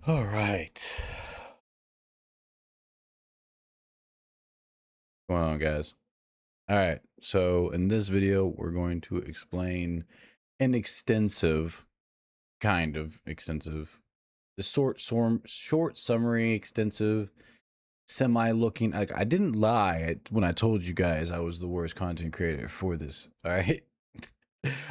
All right. What's going on, guys? All right. So in this video, we're going to explain an extensive, kind of extensive, the short summary, extensive, semi-looking. Like I didn't lie when I told you guys I was the worst content creator for this. All right.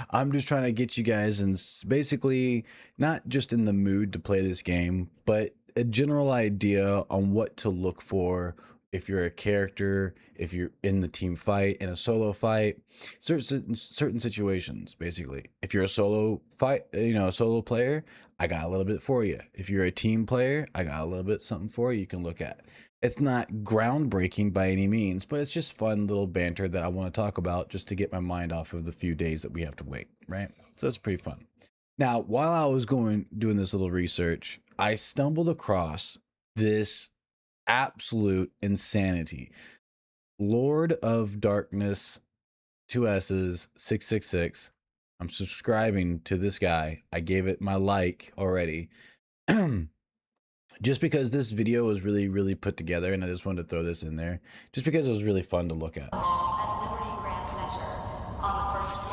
I'm just trying to get you guys in basically not just in the mood to play this game, but a general idea on what to look for if you're a character, if you're in the team fight, in a solo fight, certain situations. Basically, if you're a solo fight, a solo player, I got a little bit for you. If you're a team player, I got a little bit something for you can look at. It's not groundbreaking by any means, but it's just fun little banter that I want to talk about just to get my mind off of the few days that we have to wait, right? So it's pretty fun. Now, while I was doing this little research, I stumbled across this absolute insanity. Lord of Darkness, 2S's 666. I'm subscribing to this guy. I gave it my like already. Just because this video was really, really put together, and I just wanted to throw this in there, just because it was really fun to look at. At Liberty Grand Center on the first floor.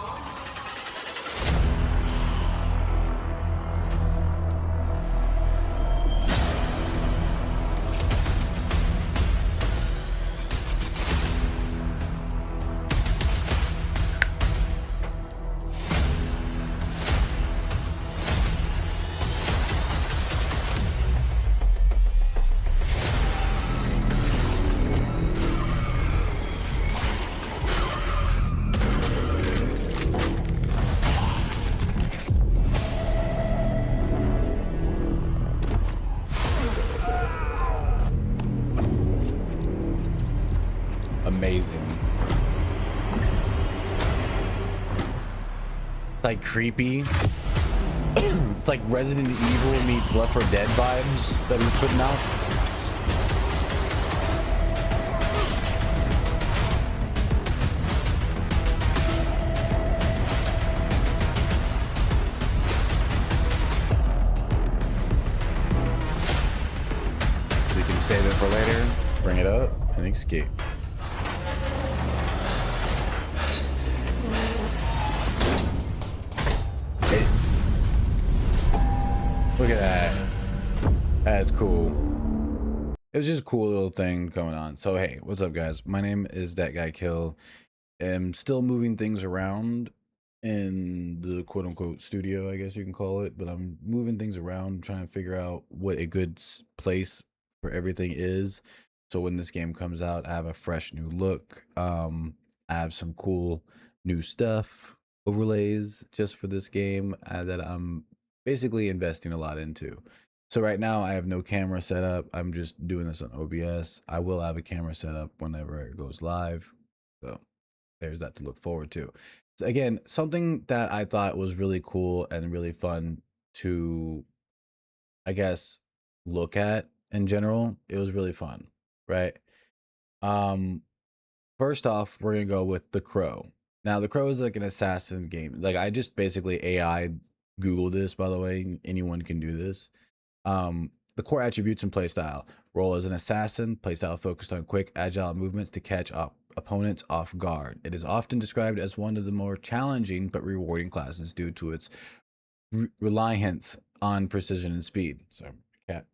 Amazing. It's like creepy. It's like Resident Evil meets Left 4 Dead vibes that he's putting out. We can save it for later, bring it up, and escape. Look at that. That's cool. It was just a cool little thing going on. So hey, what's up, guys? My name is That Guy Kill. I'm still moving things around in the quote unquote studio, I guess you can call it, but I'm moving things around, trying to figure out what a good place for everything is. So when this game comes out, I have a fresh new look. I have some cool new stuff, overlays just for this game that I'm basically investing a lot into. So right now I have no camera set up. I'm just doing this on OBS. I will have a camera set up whenever it goes live. So there's that to look forward to. So again, something that I thought was really cool and really fun to, I guess, look at in general. It was really fun, right? Um, First off, we're gonna go with The Crow. Now, The Crow is like an assassin game. Like I just basically AI Googled this, by the way. Anyone can do this. The core attributes and playstyle. Role as an assassin, playstyle focused on quick, agile movements to catch up opponents off guard. It is often described as one of the more challenging but rewarding classes due to its reliance on precision and speed. So, cat.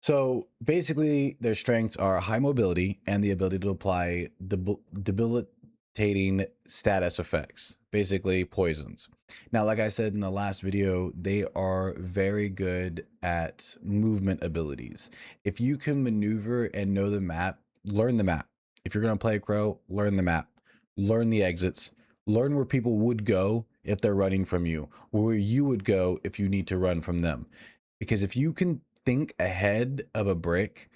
So basically, their strengths are high mobility and the ability to apply debilitating status effects, basically poisons. Now, like I said in the last video, they are very good at movement abilities. If you can maneuver and know the map, learn the map. If you're going to play a crow, learn the map, learn the exits, learn where people would go if they're running from you, where you would go if you need to run from them. Because if you can think ahead of a brick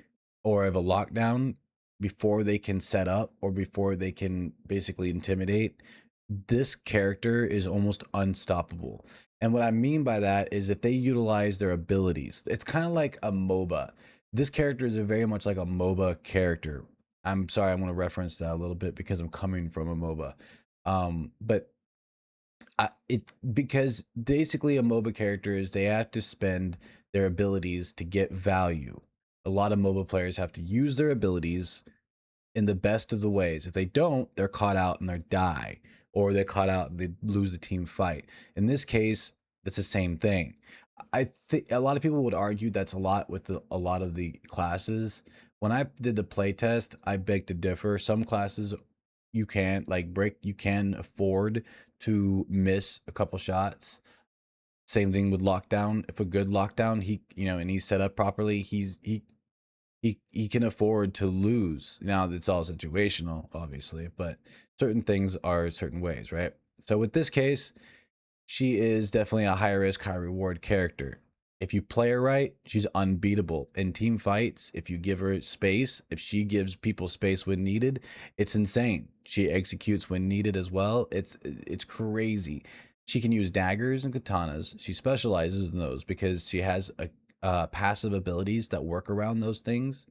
or of a lockdown before they can set up or before they can basically intimidate, this character is almost unstoppable. And what I mean by that is if they utilize their abilities, it's kind of like a MOBA. This character is very much like a MOBA character. I'm sorry, I'm going to reference that a little bit because I'm coming from a MOBA. But it because basically a MOBA character is they have to spend their abilities to get value. A lot of MOBA players have to use their abilities in the best of the ways. If they don't, they're caught out and they die, or they're caught out and they lose the team fight. In this case, it's the same thing. I think a lot of people would argue that's a lot with a lot of the classes. When I did the play test, I beg to differ. Some classes you can like break, you can afford to miss a couple shots. Same thing with lockdown. If a good lockdown, and he's set up properly, he can afford to lose. Now it's all situational, obviously, but certain things are certain ways, right? So with this case, she is definitely a high risk, high reward character. If you play her right, she's unbeatable in team fights. If you give her space, if she gives people space when needed, it's insane. She executes when needed as well. It's crazy. She can use daggers and katanas. She specializes in those because she has a passive abilities that work around those things.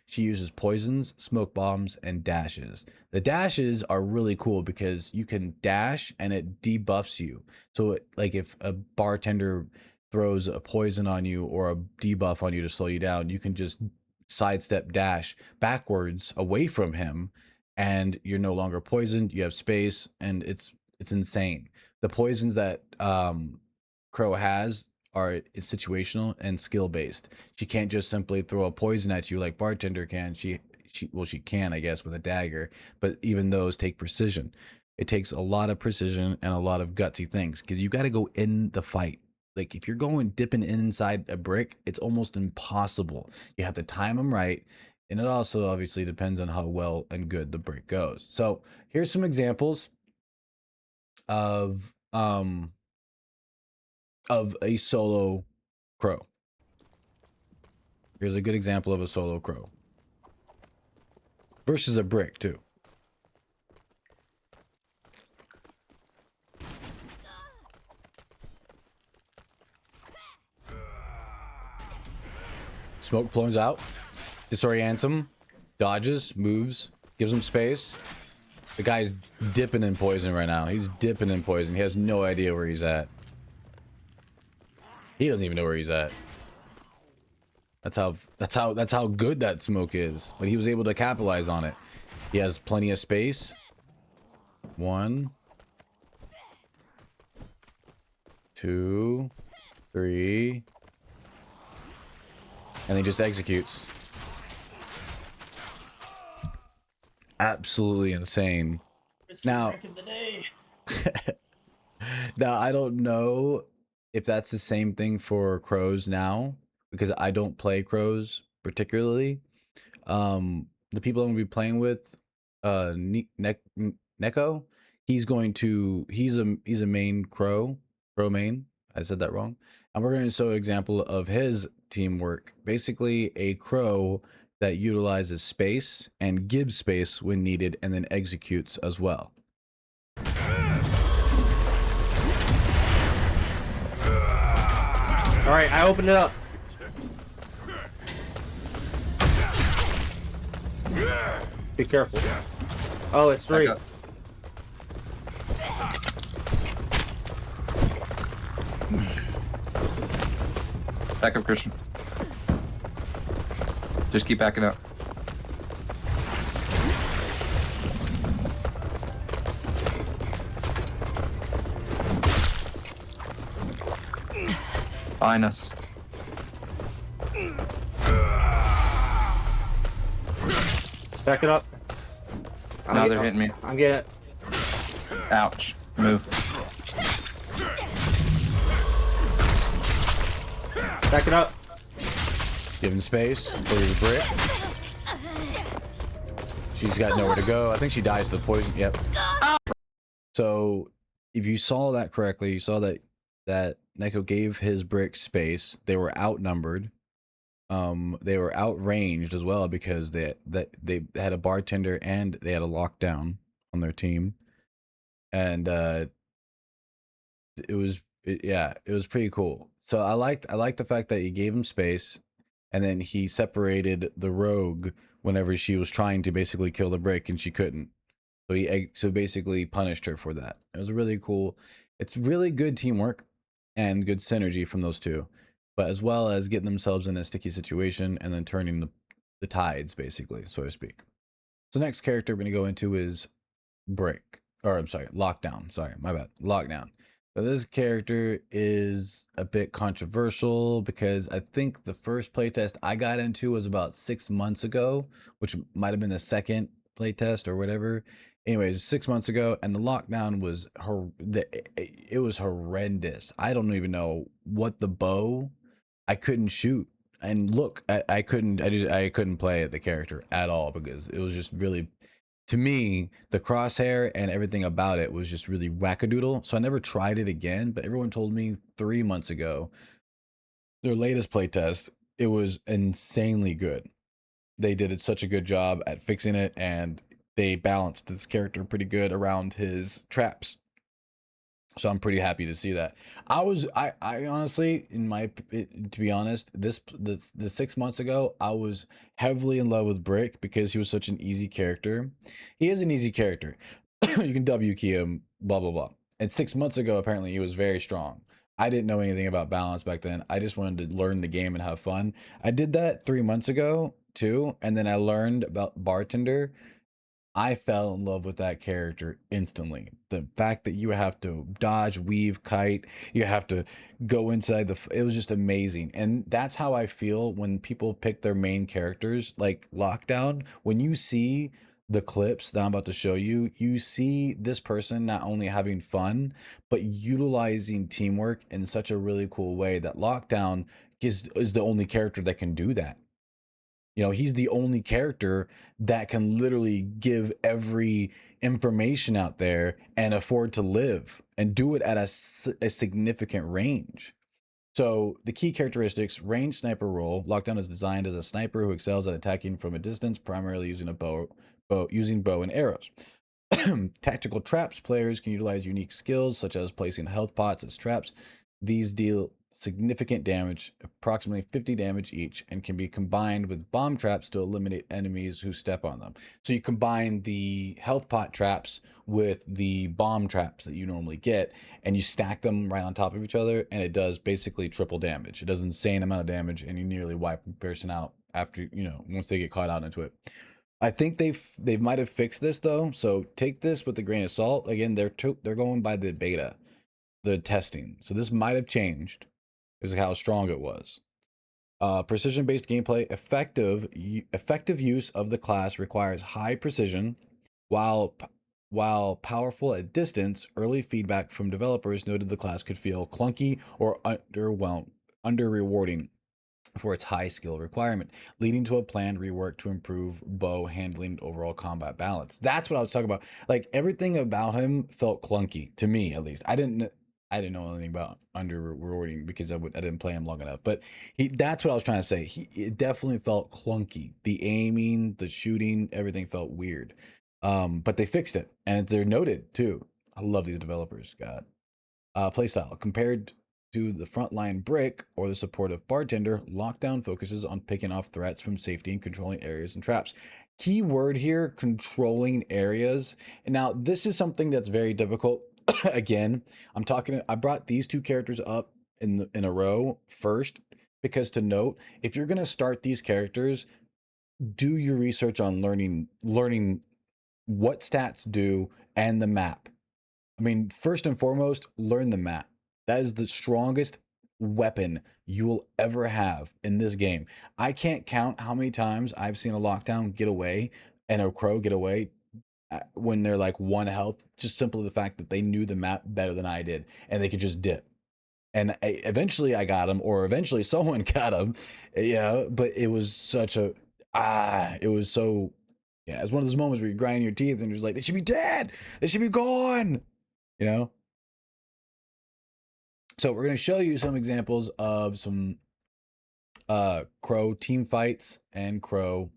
She uses poisons, smoke bombs, and dashes. The dashes are really cool because you can dash and it debuffs you. So, like if a bartender throws a poison on you or a debuff on you to slow you down, you can just sidestep dash backwards away from him, and you're no longer poisoned. You have space, and it's insane. The poisons that Crow has are situational and skill based. She can't just simply throw a poison at you like bartender can. She can, I guess, with a dagger, but even those take precision. It takes a lot of precision and a lot of gutsy things because you got to go in the fight. Like if you're going dipping inside a brick, it's almost impossible. You have to time them right, and it also obviously depends on how well and good the brick goes. So here's some examples of a solo crow. Here's a good example of a solo crow versus a brick too. Smoke blows out, disorients him, dodges, moves, gives him space. The guy's dipping in poison right now. He's dipping in poison. He has no idea where he's at. He doesn't even know where he's at. That's how good that smoke is. But he was able to capitalize on it. He has plenty of space. 1, 2, 3. And he just executes. Absolutely insane. Now, now I don't know if that's the same thing for crows now, because I don't play crows particularly. The people I'm gonna be playing with, Neko, he's a main crow main. I said that wrong. And we're going to show an example of his teamwork. Basically, a crow that utilizes space and gives space when needed, and then executes as well. All right, I opened it up. Be careful. Oh, it's 3. Back up, Christian. Just keep backing up. Behind us. Back it up. Now they're hitting me. I'm getting it. Ouch. Move. Back it up. Give him space for his brick. She's got nowhere to go. I think she dies to the poison. Yep. So if you saw that correctly, you saw that Neko gave his brick space. They were outnumbered. They were outranged as well because they had a bartender and they had a lockdown on their team, and it was pretty cool. So I liked the fact that he gave him space, and then he separated the rogue whenever she was trying to basically kill the brick and she couldn't. So he basically punished her for that. It was really cool. It's really good teamwork and good synergy from those two. but as well as getting themselves in a sticky situation and then turning the tides, basically, so to speak. So the next character we're going to go into is Brick, or I'm sorry, Lockdown. Sorry, my bad. Lockdown. So this character is a bit controversial because I think the first playtest I got into was about 6 months ago, which might have been the second playtest or whatever. Anyways, 6 months ago, and the lockdown was it was horrendous. I don't even know what the bow. I couldn't shoot, and look, I couldn't. I couldn't play the character at all because it was just really, to me, the crosshair and everything about it was just really wackadoodle. So I never tried it again. But everyone told me 3 months ago, their latest playtest, it was insanely good. They did such a good job at fixing it, and they balanced this character pretty good around his traps. So I'm pretty happy to see that. I honestly, to be honest, the 6 months ago, I was heavily in love with Brick because he was such an easy character. He is an easy character. You can W key him, blah blah blah. And 6 months ago, apparently, he was very strong. I didn't know anything about balance back then. I just wanted to learn the game and have fun. I did that 3 months ago too, and then I learned about bartender. I fell in love with that character instantly. The fact that you have to dodge, weave, kite, you have to go inside it was just amazing. And that's how I feel when people pick their main characters, like Lockdown. When you see the clips that I'm about to show you, you see this person not only having fun, but utilizing teamwork in such a really cool way that Lockdown is the only character that can do that. You know, he's the only character that can literally give every information out there and afford to live and do it at a significant range. So the key characteristics: range sniper role. Lockdown is designed as a sniper who excels at attacking from a distance, primarily using using bow and arrows. Tactical traps. Players can utilize unique skills such as placing health pots as traps. These deal significant damage, approximately 50 damage each, and can be combined with bomb traps to eliminate enemies who step on them. So you combine the health pot traps with the bomb traps that you normally get, and you stack them right on top of each other, and it does basically triple damage. It does an insane amount of damage, and you nearly wipe a person out after, once they get caught out into it. I think they might have fixed this though, so take this with a grain of salt. Again, they're going by the beta, the testing, so this might have changed. Is how strong it was. Precision-based gameplay. Effective use of the class requires high precision, while powerful at distance. Early feedback from developers noted the class could feel clunky or under rewarding for its high skill requirement, leading to a planned rework to improve bow handling and overall combat balance. That's what I was talking about. Like, everything about him felt clunky to me, at least. I didn't know anything about under rewarding because I didn't play him long enough. But that's what I was trying to say. It definitely felt clunky. The aiming, the shooting, everything felt weird. But they fixed it, and they're noted too. I love these developers. God. Playstyle. Compared to the frontline Brick or the supportive bartender, Lockdown focuses on picking off threats from safety and controlling areas and traps. Key word here: controlling areas. And now this is something that's very difficult. Again, I brought these two characters up in a row first because, to note, if you're going to start these characters, do your research on learning what stats do and the map. I mean, first and foremost, learn the map. That is the strongest weapon you will ever have in this game. I can't count how many times I've seen a Lockdown get away and a Crow get away when they're like 1 health, just simply the fact that they knew the map better than I did and they could just dip. And eventually I got him, or eventually someone got him. Yeah, but it was such a it was so, yeah, it's one of those moments where you grind your teeth and you're just like, they should be dead, they should be gone, you know. So we're going to show you some examples of some Crow team fights and Crow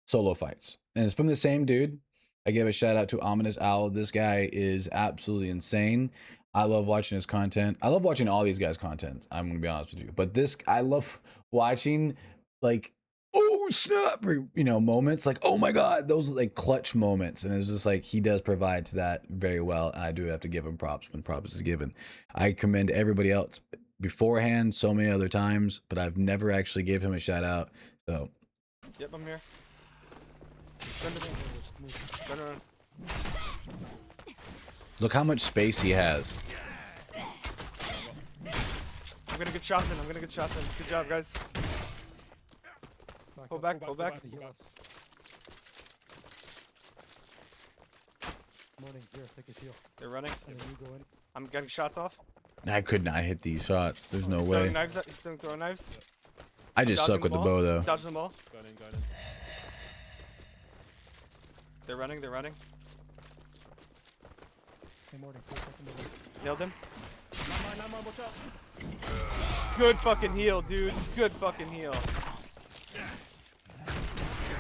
solo fights, and it's from the same dude. I give a shout out to Ominous Owl. This guy is absolutely insane. I love watching his content. I love watching all these guys' content, I'm gonna be honest with you, but I love watching, like, oh snap, moments like, oh my god, those like clutch moments. And it's just like, he does provide to that very well, and I do have to give him props when props is given. I commend everybody else beforehand so many other times, but I've never actually gave him a shout out. So Yep, I'm here. Send it in. Turn around. look how much space he has. I'm gonna get shots in. I'm gonna get shots in. Good job, guys. Pull back, pull back. Morning, here, take a shield. They're running. And then you go in. I'm getting shots off. I could not hit these shots. There's no He's way. throwing knives. He's still throwing knives. I just Dodging suck with the ball. bow though. Dodging them all. Going in. They're running. They're running. Hey, morning, take second over. Nailed him. Not mine, watch out. Good fucking heal, dude. Good fucking heal.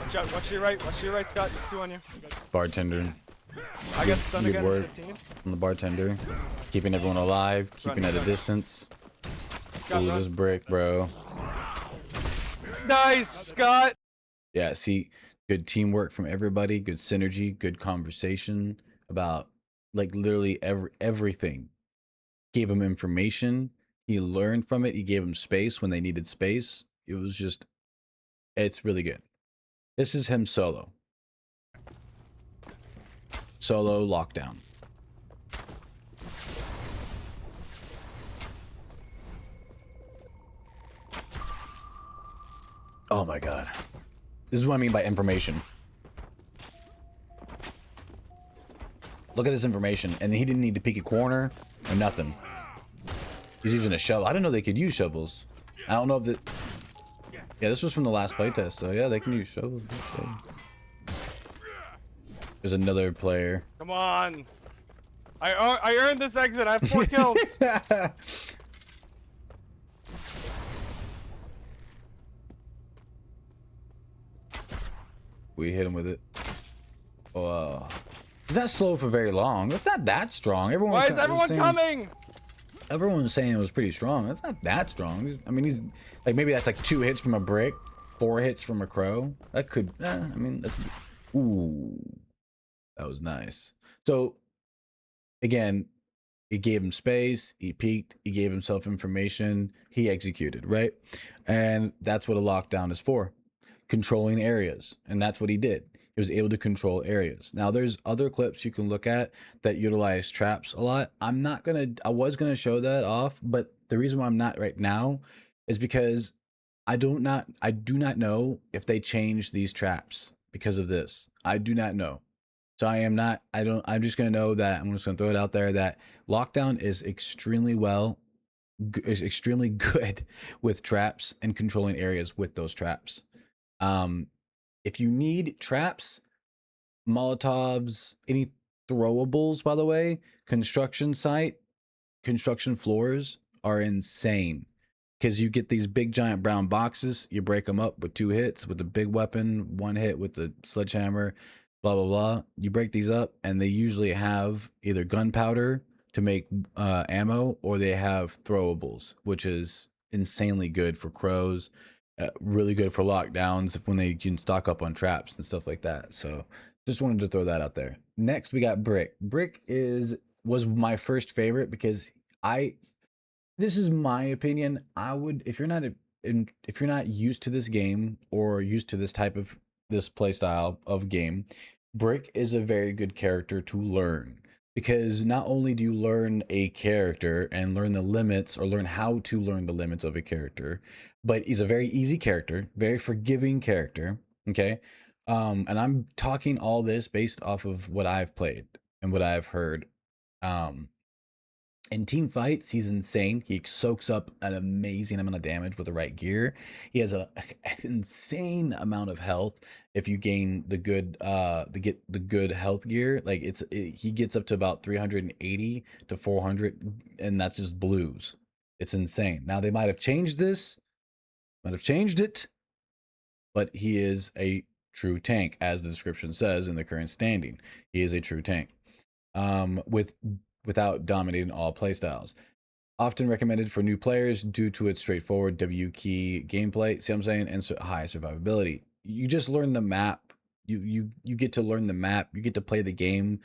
Watch out. Watch your right. Watch your right, Scott. There's two on you. Bartender. I got stunned Good again. work. 15. From the bartender. Keeping everyone alive, keeping Running, at a running. distance. Scott, Ooh, run. this brick, bro. Nice, Scott. Yeah, see, good teamwork from everybody, good synergy, good conversation about like literally everything. Gave him information. He learned from it. He gave him space when they needed space. It was just, it's really good. This is him solo. Solo lockdown. Oh my god. This is what I mean by information. Look at this information. And he didn't need to peek a corner or nothing. He's using a shovel. I didn't know they could use shovels. I don't know if it... Yeah, this was from the last playtest, so yeah, they can use shovels. There's another player. Come on. I earned this exit. I have 4 kills. We hit him with it. Oh, it's not slow for very long. It's not that strong. Why is everyone coming? Everyone's saying it was pretty strong. It's not that strong. I mean, he's like, maybe that's like 2 hits from a brick, 4 hits from a crow. That could, I mean, that's, ooh, that was nice. So again, he gave him space, he peeked, he gave himself information, he executed, right? And that's what a lockdown is for. Controlling areas, and that's what he did. He was able to control areas. Now there's other clips you can look at that utilize traps a lot. I was gonna show that off, but the reason why I'm not right now is because I do not know if they changed these traps because of this. I do not know. So I'm just gonna know that I'm just gonna throw it out there that lockdown is extremely good with traps and controlling areas with those traps. If you need traps, Molotovs, any throwables, by the way, construction floors are insane because you get these big giant brown boxes. You break them up with 2 hits with the big weapon, 1 hit with the sledgehammer, blah, blah, blah. You break these up and they usually have either gunpowder to make ammo or they have throwables, which is insanely good for crows. Really good for lockdowns when they can stock up on traps and stuff like that. So just wanted to throw that out there. Next we got Brick. Brick was my first favorite because this is my opinion. I would, if you're not used to this game or used to this play style of game, Brick is a very good character to learn. Because not only do you learn a character and learn the limits or learn how to learn the limits of a character, but he's a very easy character, very forgiving character. Okay. And I'm talking all this based off of what I've played and what I've heard. In team fights, he's insane. He soaks up an amazing amount of damage with the right gear. He has an insane amount of health if you gain the good the good health gear. Like he gets up to about 380 to 400, and that's just blues. It's insane. Now they might have changed this, might have changed it, but he is a true tank, as the description says in the current standing. He is a true tank. Without dominating all playstyles. Often recommended for new players due to its straightforward W key gameplay, see what I'm saying, and high survivability. You just learn the map. You get to learn the map. You get to play the game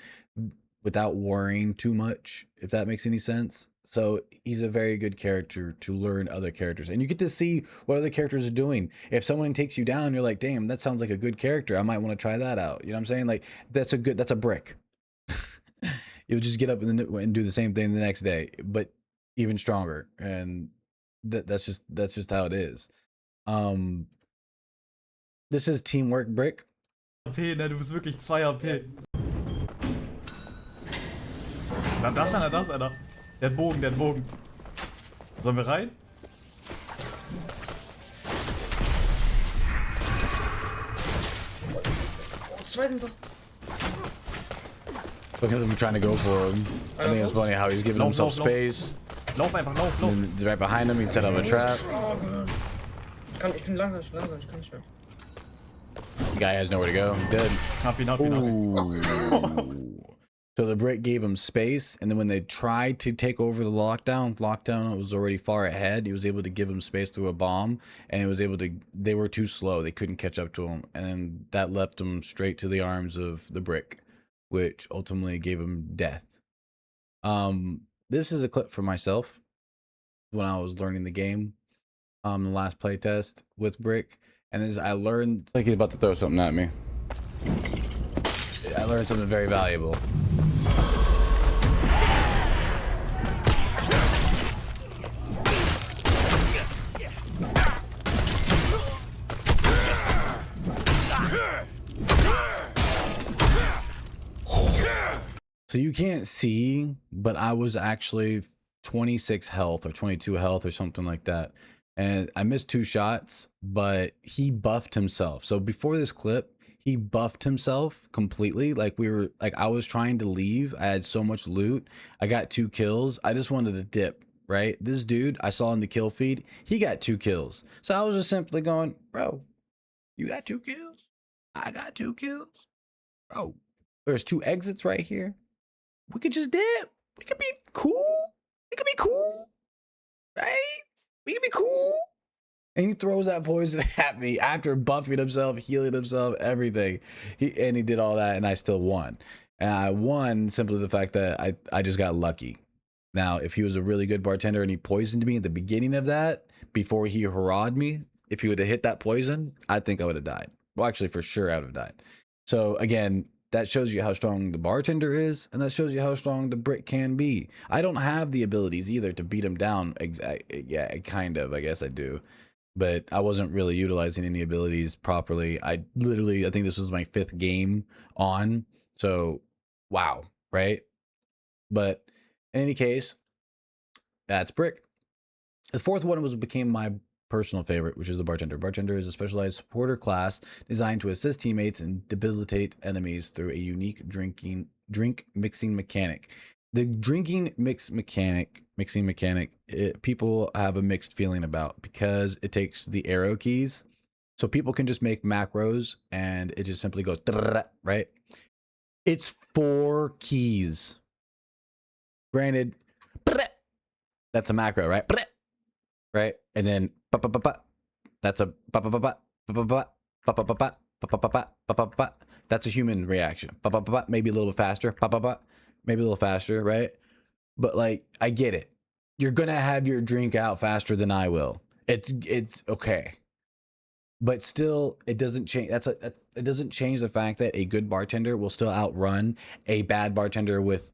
without worrying too much, if that makes any sense. So he's a very good character to learn other characters, and you get to see what other characters are doing. If someone takes you down, you're like, damn, that sounds like a good character. I might want to try that out. You know what I'm saying? Like that's a brick. You'll just get up and do the same thing the next day, but even stronger. And that's just how it is. This is teamwork brick. HP, ne, du bist wirklich 2 HP. Na, da ist einer, da ist einer. Der hat Bogen, der hat Bogen. Sollen wir rein? Zwei sind doch. Look at him trying to go for him. I think it's funny how he's giving himself Lauf. space. Lauf einfach, lauf, lauf. And right behind him, he set up a trap. Ich bin langsam, ich kann nicht mehr. The guy has nowhere to go. He's dead. Hab ihn, hab ihn, hab ihn. Ooh. So the brick gave him space, and then when they tried to take over the lockdown was already far ahead. He was able to give him space through a bomb, and it was able to. They were too slow. They couldn't catch up to him, and that left him straight to the arms of the brick, which ultimately gave him death. This is a clip for myself when I was learning the game, the last playtest with brick, and as I learned, like he's about to throw something at me. I learned something very valuable. So you can't see, but I was actually 26 health or 22 health or something like that. And I missed 2 shots, but he buffed himself. So before this clip, he buffed himself completely. Like I was trying to leave. I had so much loot. I got 2 kills. I just wanted to dip, right? This dude I saw in the kill feed, he got 2 kills. So I was just simply going, bro, you got 2 kills? I got 2 kills. Bro, there's 2 exits right here. We could just dip. We could be cool. We could be cool. Right? We could be cool. And he throws that poison at me after buffing himself, healing himself, everything. He did all that, and I still won. And I won simply the fact that I just got lucky. Now, if he was a really good bartender and he poisoned me at the beginning of that, before he hurrahed me, if he would have hit that poison, I think I would have died. Well, actually, for sure, I would have died. So, again, that shows you how strong the bartender is, and that shows you how strong the brick can be. I don't have the abilities either to beat him down. Yeah, kind of. I guess I do. But I wasn't really utilizing any abilities properly. I think this was my 5th game on. So, wow, right? But in any case, that's brick. The 4th one became my personal favorite, which is the bartender. Bartender is a specialized supporter class designed to assist teammates and debilitate enemies through a unique drink mixing mechanic. The mixing mechanic, people have a mixed feeling about because it takes the arrow keys. So people can just make macros and it just simply goes, right? It's 4 keys. Granted, that's a macro, right? Right? And then that's a that's a human reaction. Maybe a little bit faster. Maybe a little faster, right? But like, I get it. You're gonna have your drink out faster than I will. It's okay. But still, it doesn't change. It doesn't change the fact that a good bartender will still outrun a bad bartender with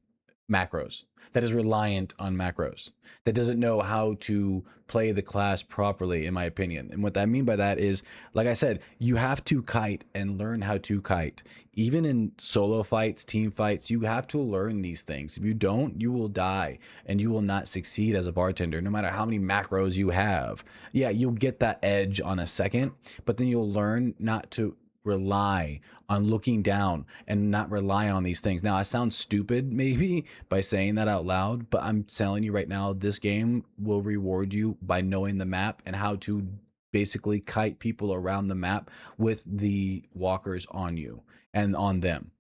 macros. That is reliant on macros. That doesn't know how to play the class properly, in my opinion. And what I mean by that is, like I said, you have to kite and learn how to kite. Even in solo fights, team fights, you have to learn these things. If you don't, you will die and you will not succeed as a bartender, no matter how many macros you have. Yeah, you'll get that edge on a second, but then you'll learn not to rely on looking down and not rely on these things. Now, I sound stupid maybe by saying that out loud, but I'm telling you right now, this game will reward you by knowing the map and how to basically kite people around the map with the walkers on you and on them.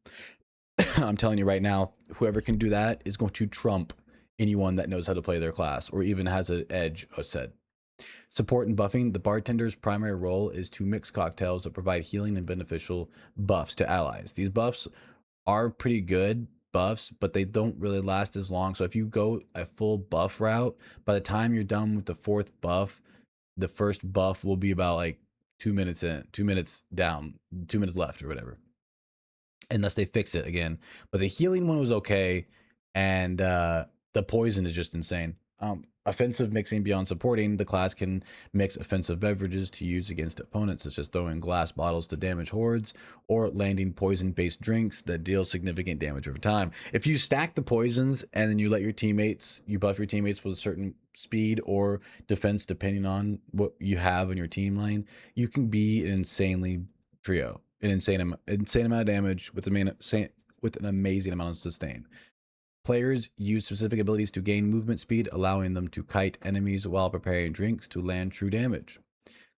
I'm telling you right now, whoever can do that is going to trump anyone that knows how to play their class or even has an edge, I said. Support and buffing. The bartender's primary role is to mix cocktails that provide healing and beneficial buffs to allies. These buffs are pretty good, buffs, but they don't really last as long. So if you go a full buff route, by the time you're done with the 4th buff, the first buff will be about like 2 minutes in, 2 minutes down, 2 minutes left or whatever, unless they fix it again. But the healing one was okay, and the poison is just insane. Offensive mixing. Beyond supporting, the class can mix offensive beverages to use against opponents, such as throwing glass bottles to damage hordes or landing poison-based drinks that deal significant damage over time. If you stack the poisons and then you let your teammates, you buff your teammates with a certain speed or defense depending on what you have in your team lane, you can be an insanely trio, an insane amount of damage with an amazing amount of sustain. Players use specific abilities to gain movement speed, allowing them to kite enemies while preparing drinks to land true damage.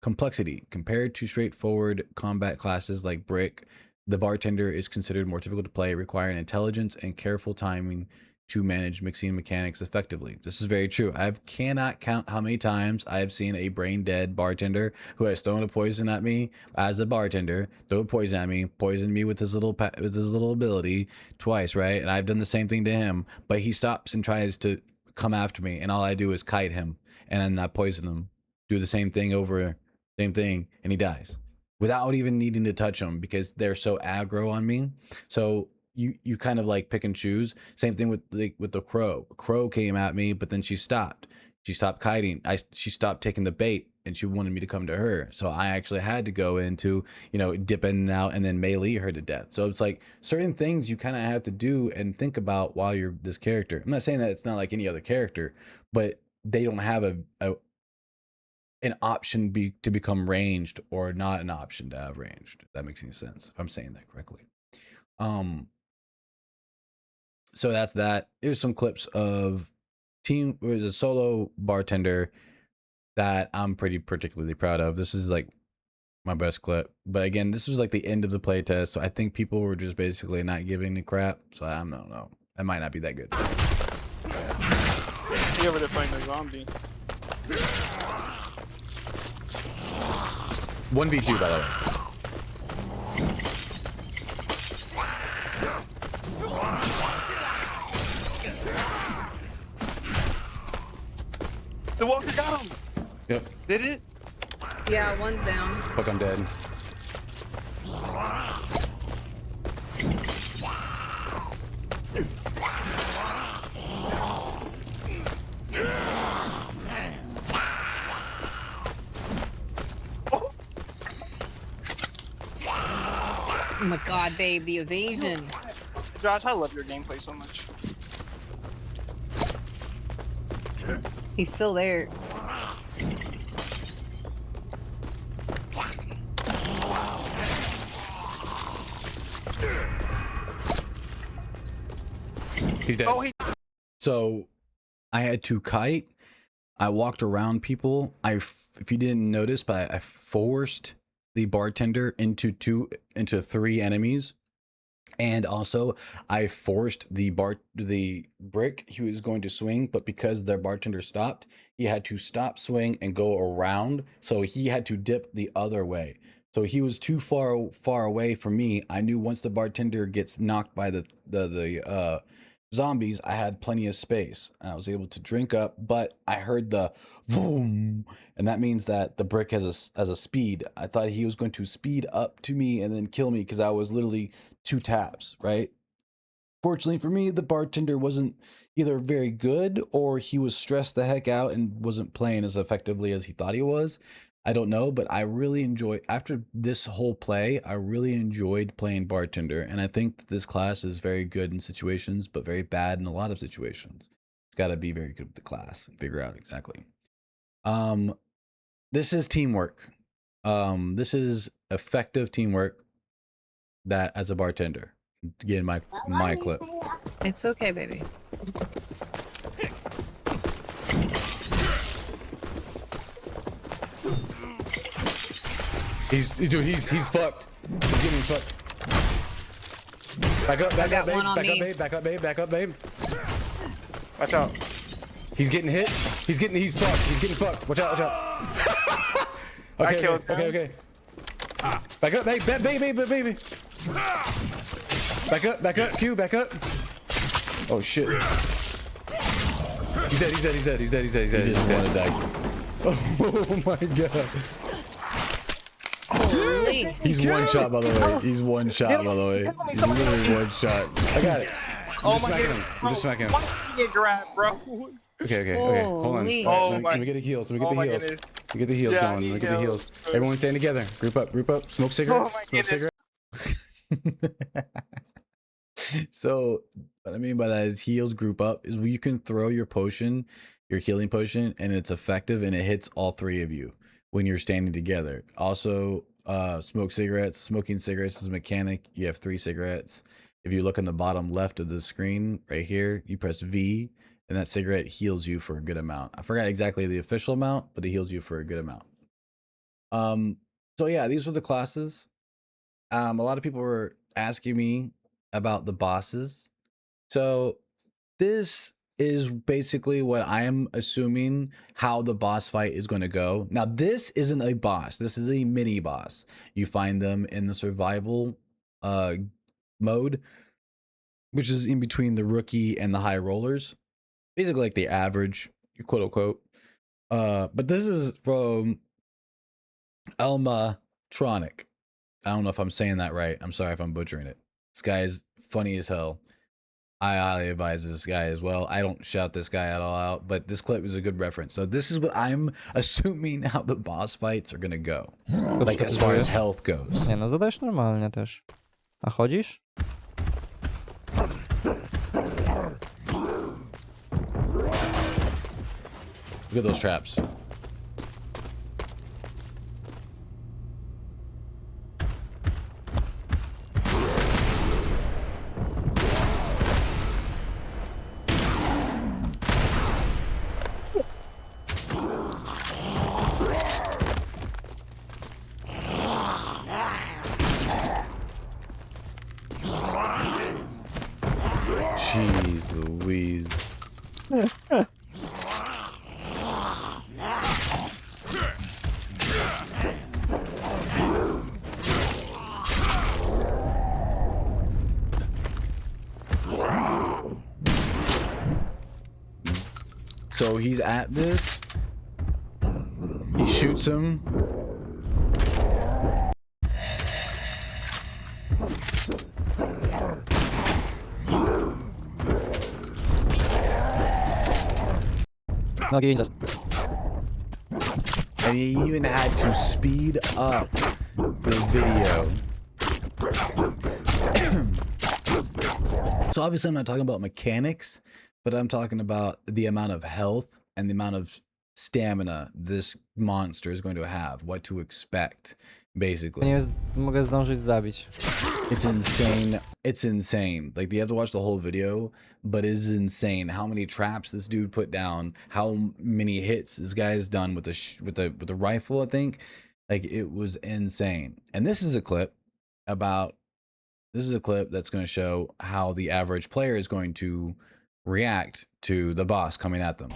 Complexity. Compared to straightforward combat classes like Brick, the bartender is considered more difficult to play, requiring intelligence and careful timing to manage mixing mechanics effectively. This is very true. I cannot count how many times I have seen a brain dead bartender who has thrown a poison at me as a bartender, throw a poison at me, poison me with his little ability twice, right? And I've done the same thing to him, but he stops and tries to come after me, and all I do is kite him, and then I poison him. Do the same thing over, same thing, and he dies without even needing to touch him because they're so aggro on me. So you kind of like pick and choose. Same thing with the crow. Crow came at me, but then she stopped. She stopped kiting. She stopped taking the bait, and she wanted me to come to her. So I actually had to go into, dip in and out and then melee her to death. So it's like certain things you kind of have to do and think about while you're this character. I'm not saying that it's not like any other character, but they don't have an option to become ranged, or not an option to have ranged. If that makes any sense, if I'm saying that correctly. So that's that. Here's some clips of there's a solo bartender that I'm pretty particularly proud of. This is like my best clip. But again, this was like the end of the playtest, so I think people were just basically not giving a crap. So I don't know. It might not be that good. You over there fighting a zombie. 1v2, by the way. The walker got him! Yep. Did it? Yeah, one's down. Fuck, I'm dead. Oh my god, babe, the evasion. Josh, I love your gameplay so much. He's still there. He's dead. Oh, So I had to kite. I walked around people. If you didn't notice, but I forced the bartender into 3 enemies. And also I forced the brick he was going to swing, but because their bartender stopped, he had to stop, swing, and go around. So he had to dip the other way. So he was too far away from me. I knew once the bartender gets knocked by the zombies, I had plenty of space and I was able to drink up, but I heard the boom, and that means that the brick has a speed. I thought he was going to speed up to me and then kill me because I was literally 2 taps, right? Fortunately for me, the bartender wasn't either very good or he was stressed the heck out and wasn't playing as effectively as he thought he was. I don't know, but I really enjoyed, after this whole play, I really enjoyed playing bartender, and I think that this class is very good in situations, but very bad in a lot of situations. It's got to be very good with the class and figure out exactly. This is teamwork. This is effective teamwork that as a bartender. Again, my clip. It's okay, baby. He's fucked. He's getting fucked. Back up, back up, babe. Back up, babe. Back up, babe. watch out. He's getting hit. He's fucked. He's getting fucked. Watch out, watch out. I killed him. Okay. Back up, babe. Baby. Back up. Q, back up. Oh shit. He's dead, he's dead, he's dead, he's dead, he's dead, he's dead. He just wanted that. Oh my god. Holy. He's one shot, by the way. He's one shot, by the way. He's literally one shot. I got it. I'm just smacking him. I'm just smacking him. Why did you get grabbed, bro? Okay, okay, okay. Hold on. Holy. All right, let me get the heals. Let me get the heals. goodness. Let me get the heals Yeah, I going. Let me need get the heals. Everyone stand together. Group up, group up. Smoke cigarettes. my Smoke cigarettes. So what I mean by that is heals group up is where you can throw your potion, your healing potion, and it's effective and it hits all three of you when you're standing together. Also, smoke cigarettes. Smoking cigarettes is a mechanic. You have 3 cigarettes. If you look on the bottom left of the screen right here, you press V and that cigarette heals you for a good amount. I forgot exactly the official amount, but it heals you for a good amount. So yeah, these were the classes. A lot of people were asking me about the bosses. So this is basically what I am assuming how the boss fight is going to go. Now, this isn't a boss. This is a mini boss. You find them in the survival mode, which is in between the rookie and the high rollers. Basically like the average, quote unquote. But this is from Elmatronic. I don't know if I'm saying that right. I'm sorry if I'm butchering it. This guy is funny as hell. I highly advise this guy as well. I don't shout this guy at all out, but this clip is a good reference. So this is what I'm assuming how the boss fights are gonna go. Like as far as health goes. Nie no, zadajesz normalnie też. A chodzisz? Look at those traps. Jeez Louise. So he's at this. He shoots him. No, just. And he even had to speed up the video. So obviously I'm not talking about mechanics, but I'm talking about the amount of health and the amount of stamina this monster is going to have, what to expect, basically. Nie mogę zdążyć zabić. It's insane. It's insane. Like, you have to watch the whole video, but it's insane how many traps this dude put down, how many hits this guy's done with the rifle, I think. Like, it was insane. And this is a clip that's going to show how the average player is going to react to the boss coming at them.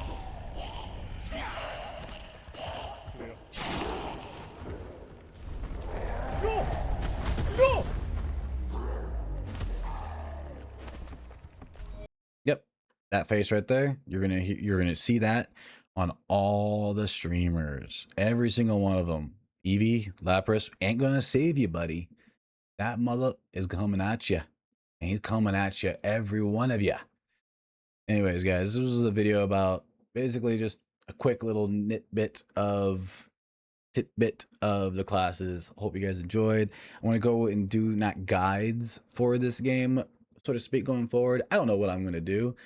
Yep, that face right there. You're gonna see that on all the streamers, every single one of them. Eevee, Lapras ain't gonna save you, buddy. That mother is coming at you, and he's coming at you, every one of you. Anyways, guys, this was a video about basically just a quick little tidbit of the classes. Hope you guys enjoyed. I want to go and do not guides for this game, so to speak, going forward. I don't know what I'm going to do.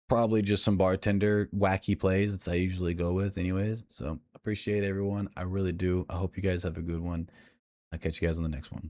Probably just some bartender wacky plays that I usually go with anyways. So appreciate everyone. I really do. I hope you guys have a good one. I'll catch you guys on the next one.